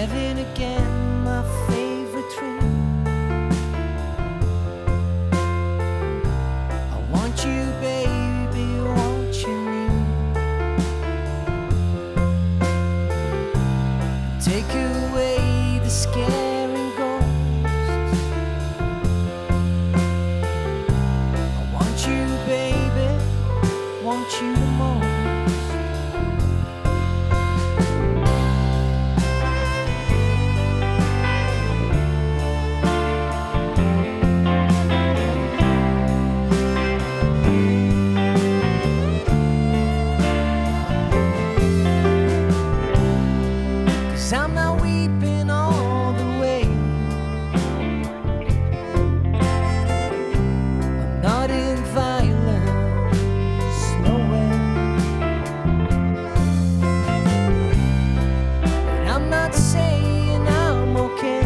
having again my favorite dream. I want you, baby, want you me. Take away the scaring ghosts. I want you, baby, want you the most. I'm not weeping all the way. I'm not in violence, no way. And I'm not saying I'm okay.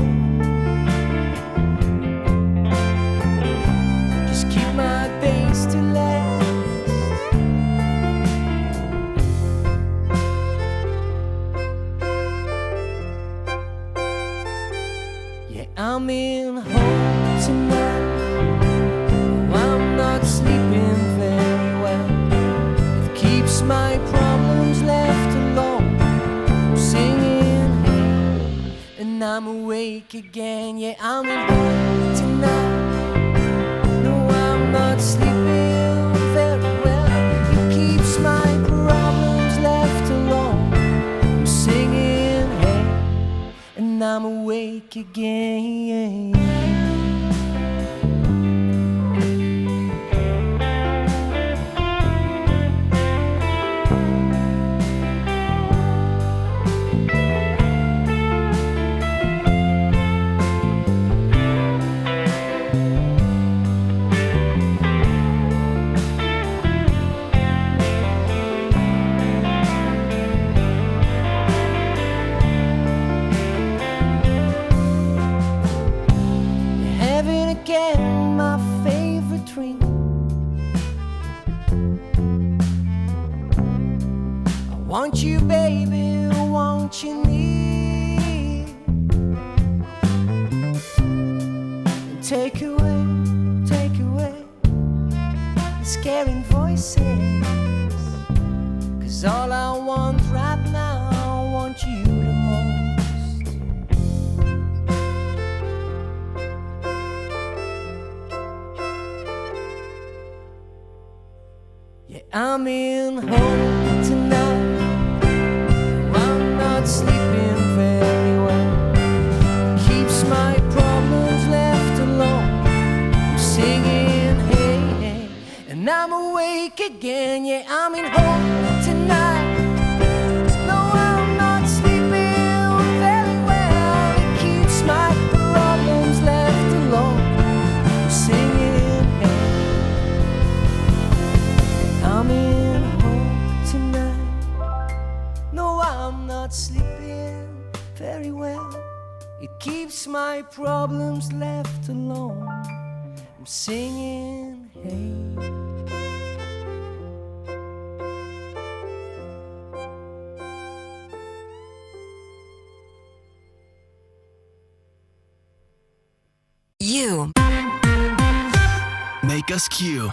Just keep my base to last. I'm in home tonight. No, I'm not sleeping very well. It keeps my problems left alone. I'm singing hey, and I'm awake again. Yeah, I'm in home tonight. No, I'm not sleeping very well. It keeps my problems left alone. I'm singing hey, and I'm awake again. Again, my favorite dream. I want you, baby, want you near. And take away the scaring voices. 'Cause all I want right now, I want you the most. Yeah, I'm in home tonight. No, I'm not sleeping very well. Keeps my problems left alone. I'm singing hey, hey, and I'm awake again. Yeah, I'm in home tonight. No, I'm not sleeping very well. It keeps my problems left alone. I'm singing hey. I'm in home tonight. No, I'm not sleeping very well. It keeps my problems left alone. I'm singing hey. You make us Q.